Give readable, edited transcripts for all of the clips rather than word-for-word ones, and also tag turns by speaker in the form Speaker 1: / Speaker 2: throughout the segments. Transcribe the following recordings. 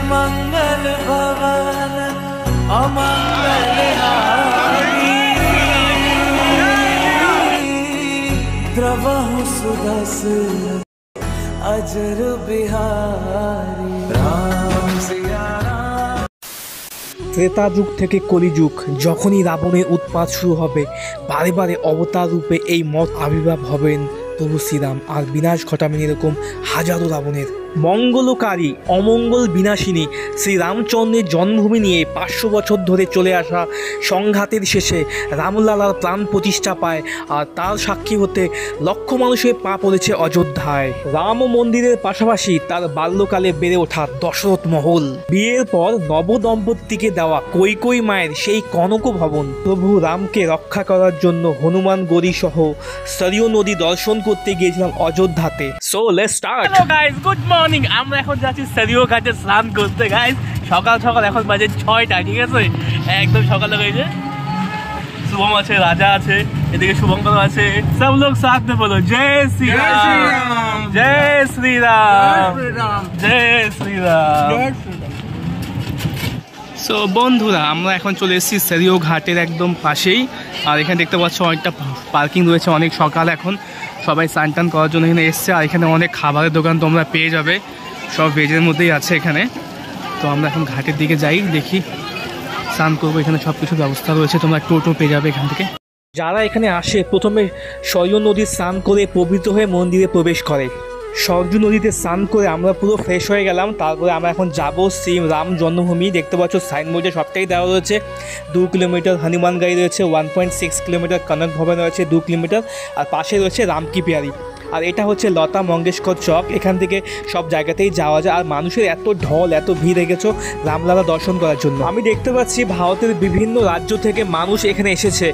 Speaker 1: मंगल भवन अमंगल हारी द्रवहु सुदर्शन अजर बिहारी राम सिया राम।
Speaker 2: त्रेता যুগ থেকে কলিযুগ, যখনই রাবণের উৎপাত শুরু হবে, বারে বারে অবতার রূপে এই মত আবির্ভাব হবেন প্রভু শ্রীরাম, আর বিনাশ ঘটাবেন এরকম হাজারো রাবণের। মঙ্গলকারী অমঙ্গল বিনাশিনী শ্রীরামচন্দ্রের জন্মভূমি নিয়ে 500 বছর ধরে চলে আসা সংঘাতের শেষে রামলালার প্রাণ প্রতিষ্ঠা পায়, আর তার সাক্ষী হতে লক্ষ মানুষের পা পড়েছে অযোধ্যায়। রাম মন্দিরের পাশাপাশি তার বাল্যকালে বেড়ে ওঠা দশরথ মহল, বিয়ের পর নবদম্পতিকে দেওয়া কৈকেয়ী মায়ের সেই কনক ভবন, প্রভু রামকে রক্ষা করার জন্য হনুমান গড়ি সহ সরিয়ু নদী দর্শন করতে গিয়েছিলাম অযোধ্যাতে। So let's start.
Speaker 3: Hello guys, good morning. আমরা এখন যাচ্ছি সরিয়ু ঘাটে স্নান করতে গাইস। সকাল সকাল এখন বাজে 6টা, ঠিক আছে? একদম সকালে হয়েছে। শুভম আছে, রাজা আছে, এদিকে শুভঙ্কর আছে। সব লোক সাথ মে বলো জয় শ্রী রাম, জয় শ্রী রাম, জয় শ্রী রাম। সো বন্ধুরা, আমরা এখন চলে এসেছি সরিয়ু ঘাটের একদম পাশেই। আর এখানে দেখতে পাচ্ছ অনেকটা পার্কিং রয়েছে। অনেক সকাল, এখন সবাই স্নান টান করার জন্য এখানে এসছে। আর এখানে অনেক খাবারের দোকান তোমরা পেয়ে যাবে, সব ভেজের মধ্যেই আছে এখানে। তো আমরা এখন ঘাটের দিকে যাই, দেখি স্নান করবো। এখানে সব কিছু ব্যবস্থা রয়েছে, তোমরা টোটো পেয়ে যাবে এখান থেকে।
Speaker 2: যারা এখানে আসে প্রথমে সরিয়ু নদী স্নান করে পবিত্র হয়ে মন্দিরে প্রবেশ করে। সরযূ নদীতে স্নান করে আমরা পুরো ফ্রেশ হয়ে গেলাম। তারপরে আমরা এখন যাবো শ্রী রাম জন্মভূমি। দেখতে পাচ্ছ সাইনবোর্ডে সবটাই দেওয়া রয়েছে। 2 কিলোমিটার হনুমান গাড়ি রয়েছে, 1.6 কিলোমিটার কনক ভবন রয়েছে 2 কিলোমিটার, আর পাশে রয়েছে রাম কি প্যারি। আর এটা হচ্ছে লতা মঙ্গেশকর চক। এখান থেকে সব জায়গাতেই যাওয়া যায়। আর মানুষের এত ঢল, এত ভিড় রেখেছ রামলালা দর্শন করার জন্য। আমি দেখতে পাচ্ছি ভারতের বিভিন্ন রাজ্য থেকে মানুষ এখানে এসেছে।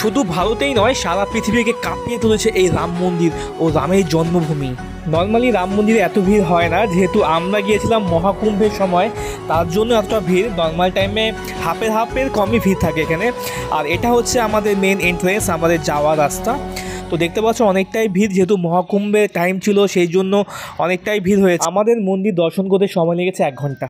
Speaker 2: শুধু ভারতেই নয়, সারা পৃথিবীকে কাঁপিয়ে তুলেছে এই রাম মন্দির ও রামের জন্মভূমি। নর্মালি রাম মন্দিরে এত ভিড় হয় না, যেহেতু আমরা গিয়েছিলাম মহাকুম্ভের সময়, তার জন্য এতটা ভিড়। নর্মাল টাইমে হাফের কমই ভিড় থাকে এখানে। আর এটা হচ্ছে আমাদের মেন এন্ট্রেন্স, আমাদের যাওয়ার রাস্তা। তো দেখতে পাচ্ছ অনেকটাই ভিড়, যেহেতু মহাকুম্ভের টাইম ছিল সেই জন্য অনেকটাই ভিড় হয়েছে। আমাদের মন্দির দর্শন করতে সময় লেগেছে 1 ঘন্টা।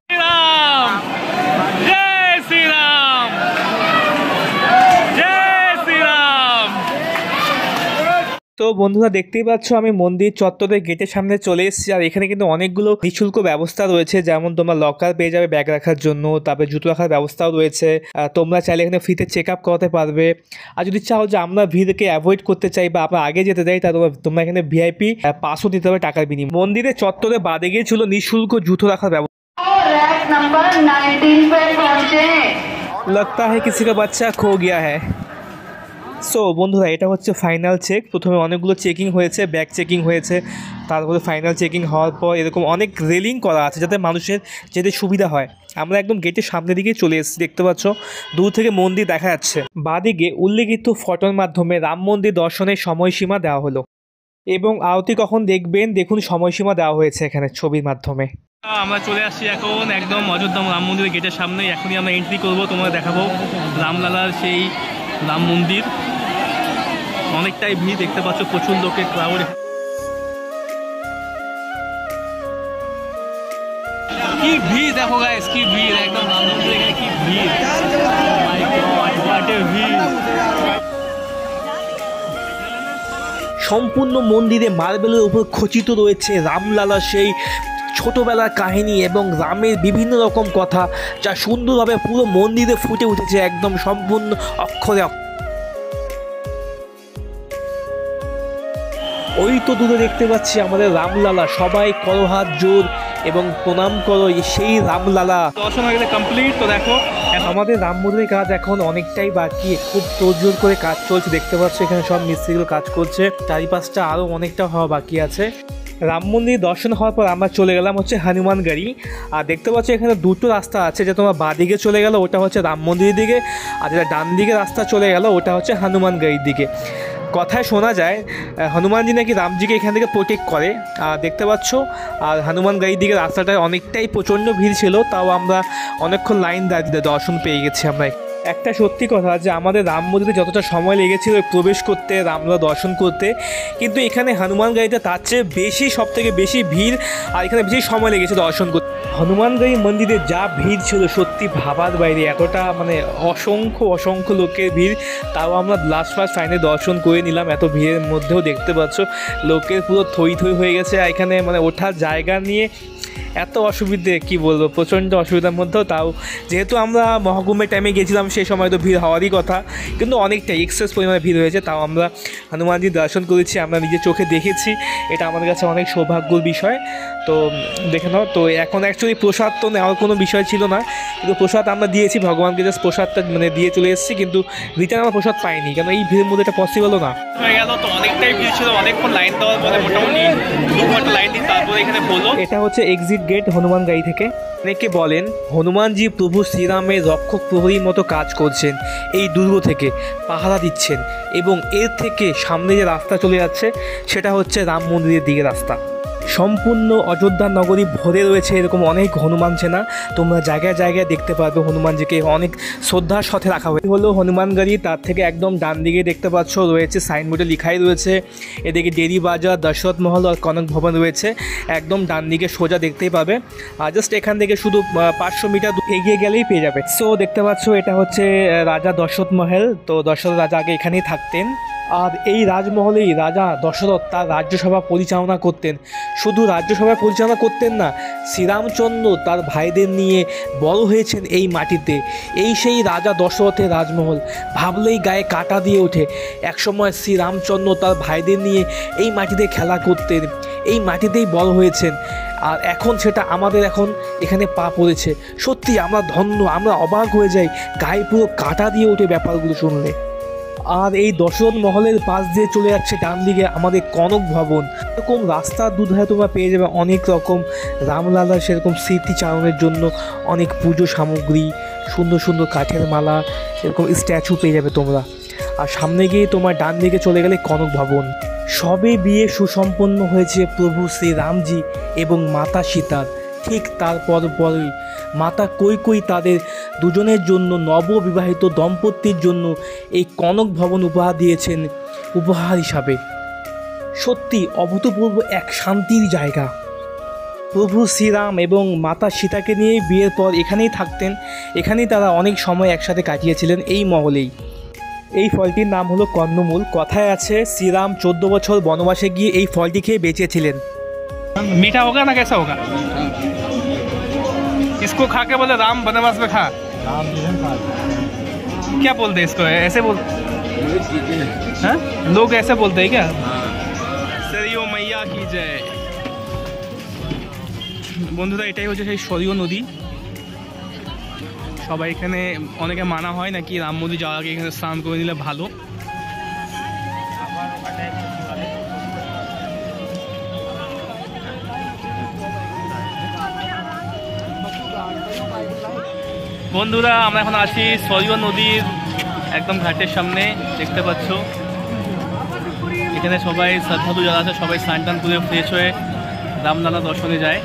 Speaker 2: তো বন্ধুরা, দেখতেই পাচ্ছ আমি মন্দির চত্বরের গেটের সামনে চলে এসেছি। আর এখানে কিন্তু অনেকগুলো নিঃশুল্ক ব্যবস্থা রয়েছে, যেমন তোমরা লকার পেয়ে যাবে ব্যাগ রাখার জন্য, তারপরে জুতো রাখার ব্যবস্থাও রয়েছে। তোমরা চাইলে এখানে ফ্রিতে চেক আপ করাতে পারবে। আর যদি চাও যে আমরা ভিড়কে অ্যাভয়েড করতে চাই বা আমরা আগে যেতে চাই, তাহলে তোমরা এখানে ভিআইপি পাসও দিতে হবে টাকার বিনিময়ে। মন্দিরের চত্বরে বাদে গিয়ে ছিল নিঃশুল্ক জুতো রাখার ব্যবস্থা। लगता है किसी का बच्चा खो गया है। সো বন্ধুরা, এটা হচ্ছে ফাইনাল চেক। প্রথমে অনেকগুলো চেকিং হয়েছে, ব্যাগ চেকিং হয়েছে, তারপরে ফাইনাল চেকিং হওয়ার পর এরকম অনেক রেলিং করা আছে যাতে মানুষের যেতে সুবিধা হয়। আমরা একদম গেটের সামনের দিকে চলে এসেছি। দেখতে পাচ্ছ দূর থেকে মন্দির দেখা যাচ্ছে। বাদিকে উল্লেখিত ফটোর মাধ্যমে রাম মন্দির দর্শনের সময়সীমা দেওয়া হলো, এবং আরতি কখন দেখবেন দেখুন সময়সীমা দেওয়া হয়েছে এখানে ছবির মাধ্যমে।
Speaker 3: আমরা চলে আসছি এখন একদম অযোধ্যা রাম মন্দিরের গেটের সামনে। এখনই আমরা এন্ট্রি করবো, তোমরা দেখাবো রামলালার সেই রাম মন্দির। অনেকটাই ভিড়, দেখতে পাচ্ছ প্রচুর লোকের ক্রাউড। কি ভিড় দেখো গাইস, কি ভিড় একদম রাম মন্দিরে, কি ভিড়, ভিড়।
Speaker 2: সম্পূর্ণ মন্দিরে মার্বেলের উপর খচিত রয়েছে রামলালা সেই ছোটবেলার কাহিনী এবং রামের বিভিন্ন রকম কথা, যা সুন্দরভাবে পুরো মন্দিরে ফুটে উঠেছে একদম সম্পূর্ণ অক্ষরে। ওই তো দূরে দেখতে পাচ্ছি আমাদের রামলালা। সবাই করো হাত জোর এবং প্রণাম করো সেই রামলালা।
Speaker 3: দর্শন হয়ে গেলে কমপ্লিট। তো দেখো
Speaker 2: আমাদের রাম মন্দিরের কাজ এখন অনেকটাই বাকি, খুব তোড়জোড় করে কাজ চলছে। দেখতে পাচ্ছ এখানে সব মিস্ত্রিগুলো কাজ করছে, চারিপাশটা আরও অনেকটা হওয়া বাকি আছে। রাম মন্দির দর্শন হওয়ার পর আমরা চলে গেলাম হচ্ছে হনুমান গাড়ি। আর দেখতে পাচ্ছ এখানে দুটো রাস্তা আছে, যে তোমার বাঁ দিকে চলে গেল ওটা হচ্ছে রাম মন্দিরের দিকে, আর যেটা ডান দিকে রাস্তা চলে গেল ওটা হচ্ছে হনুমান গাড়ির দিকে। কথায় শোনা যায় হনুমানজি নাকি রামজিকে এখান থেকে প্রোটেক্ট করে। দেখতে পাচ্ছ আর হনুমান গাড়ির দিকে রাস্তাটায় অনেকটাই প্রচণ্ড ভিড় ছিল, তাও আমরা অনেকক্ষণ লাইন দাঁড়িয়ে দর্শন পেয়ে গেছি আমরা। একটা সত্যি কথা যে আমাদের রাম মন্দিরে যতটা সময় লেগেছিল প্রবেশ করতে, রামলা দর্শন করতে, কিন্তু এখানে হনুমানগাড়িতে তার চেয়ে বেশি, সব থেকে বেশি ভিড়, আর এখানে বেশি সময় লেগেছে দর্শন করতে। হনুমানগাড়ি মন্দিরে যা ভিড় ছিল সত্যি ভাবার বাইরে, এতটা মানে অসংখ্য লোকের ভিড়। তাও আমরা লাস্ট ফাইনে দর্শন করে নিলাম। এত ভিড়ের মধ্যেও দেখতে পাচ্ছ লোকের পুরো থই হয়ে গেছে। এখানে মানে ওঠার জায়গা নিয়ে এত অসুবিধে, কি বলবো, প্রচণ্ড অসুবিধার মধ্যেও তাও যেহেতু আমরা মহাকুম্ভের টাইমে গেছিলাম সেই সময় তো ভিড় হওয়ারই কথা, কিন্তু অনেকটাই এক্সেস পরিমাণে ভিড় হয়েছে। তাও আমরা হনুমানজি দর্শন করেছি, আমরা নিজের চোখে দেখেছি, এটা আমাদের কাছে অনেক সৌভাগ্যর বিষয়। তো দেখে নাও। তো এখন অ্যাকচুয়ালি প্রসাদ তো নেওয়ার কোনো বিষয় ছিল না, কিন্তু প্রসাদ আমরা দিয়েছি ভগবানকে, জাস্ট প্রসাদটা মানে দিয়ে চলে এসেছি, কিন্তু রিটার্ন আমরা প্রসাদ পাইনি, কারণ এই ভিড়ের মধ্যে এটা পসিবলও না
Speaker 3: হয়ে গেল। তো অনেকটাই ভিড় ছিল, অনেকক্ষণ লাইন দেওয়ার পরে মোটামুটি 2 ঘন্টা লাইন দিয়ে তারপরে এখানে হলো।
Speaker 2: এটা হচ্ছে এক্সিট গেট হনুমানগাড়ি থেকে। অনেকে বলেন হনুমানজি প্রভু শ্রীরামের রক্ষক প্রহরীর মতো কাজ করছেন, এই দুর্গ থেকে পাহারা দিচ্ছেন, এবং এর থেকে সামনে যে রাস্তা চলে যাচ্ছে সেটা হচ্ছে রাম মন্দিরের দিকে রাস্তা। সম্পূর্ণ অযোধ্যা নগরী ভরে রয়েছে এরকম অনেক হনুমান সেনা। তোমরা জায়গায় জায়গায় দেখতে পাবে হনুমানজিকে অনেক শ্রদ্ধার সাথে রাখা হয়েছে। হলো হনুমানগাড়ি, তার থেকে একদম ডান দিকে দেখতে পাচ্ছ রয়েছে সাইনবোর্ডে লেখাই রয়েছে, এদিকে ডেরি বাজার, দশরথ মহল আর কনক ভবন রয়েছে, একদম ডান দিকে সোজা দেখতেই পাবে। আর জাস্ট এখান থেকে শুধু 500 মিটার এগিয়ে গেলেই পেয়ে যাবে। সো দেখতে পাচ্ছ এটা হচ্ছে রাজা দশরথ মহল। তো দশরথ রাজা আগে এখানেই থাকতেন, আর এই রাজমহলেই রাজা দশরথ তার রাজ্যসভা পরিচালনা করতেন। শুধু রাজ্যসভা পরিচালনা করতেন না, শ্রীরামচন্দ্র তার ভাইদের নিয়ে বড় হয়েছেন এই মাটিতে। এই সেই রাজা দশরথের রাজমহল, ভাবলেই গায়ে কাঁটা দিয়ে ওঠে। একসময় শ্রীরামচন্দ্র তার ভাইদের নিয়ে এই মাটিতে খেলা করতেন, এই মাটিতেই বড় হয়েছেন, আর এখন সেটা আমাদের এখন এখানে পা পড়েছে। সত্যি আমরা ধন্য, আমরা অবাক হয়ে যাই, গায়ে পুরো কাঁটা দিয়ে ওঠে ব্যাপারগুলো শুনলে। আর এই দশরথ মহলের পাশ দিয়ে চলে যাচ্ছে ডান দিকে আমাদের কনক ভবন। এরকম রাস্তার দুধারে তোমরা পেয়ে যাবে অনেক রকম রামলালার সেরকম স্মৃতিচারণের জন্য অনেক পুজো সামগ্রী, সুন্দর সুন্দর কাঠের মালা, এরকম স্ট্যাচু পেয়ে যাবে তোমরা। আর সামনে গিয়ে তোমার ডান দিকে চলে গেলে কনক ভবন। সবে বিয়ে সুসম্পন্ন হয়েছে প্রভু শ্রীরামজি এবং মাতা সীতার। ঠিক পরই মাতা কৈকেয়ী তাদের দুজনের জন্য, নববিবাহিত দম্পতির জন্য এই কনক ভবন উপহার দিয়েছেন উপহার হিসাবে। সত্যি অভূতপূর্ব এক শান্তির জায়গা। প্রভু শ্রীরাম এবং মাতা সীতাকে নিয়ে বিয়ের পর এখানেই থাকতেন, এখানেই তারা অনেক সময় একসাথে কাটিয়েছিলেন এই মহলেই। এই ফলটির নাম হলো কর্ণমূল। কথায় আছে শ্রীরাম 14 বছর বনবাসে গিয়ে এই ফলটি খেয়ে বেঁচেছিলেন।
Speaker 3: मीठा होगा ना कैसा होगा? इसको खा के बोले राम बनवास में खा, क्या बोलते हैं इसको? ऐसे बोल, हाँ? लोग ऐसे बोलते हैं क्या? सरयू मैया की जय। বন্ধুরা এটাই হচ্ছে সেই সরিয় নদী। সবাই এখানে অনেকে মানা হয় নাকি রাম মন্দির যাওয়ার আগে এখানে স্নান করে নিলে ভালো। বন্ধুরা আমরা এখন আছি সরিয় নদীর একদম ঘাটের সামনে, দেখতে পাচ্ছ এখানে সবাই শ্রদ্ধালু যারা আছে সবাই স্নান টান করে ফ্রেশ হয়ে রামলালা দর্শনে যায়।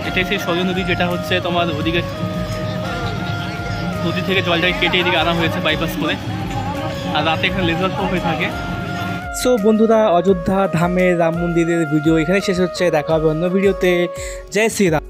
Speaker 3: এটাই সেই সরিয় নদী যেটা হচ্ছে তোমার ওদিকে নদী থেকে জলটাকে কেটে এদিকে আনা হয়েছে বাইপাস করে, আর রাতে এখানে লেজার শো হয়ে থাকে।
Speaker 2: সো বন্ধুরা অযোধ্যা ধামের রাম মন্দিরের ভিডিও এখানে শেষ হচ্ছে, দেখা হবে অন্য ভিডিওতে। জয় শ্রীরাম।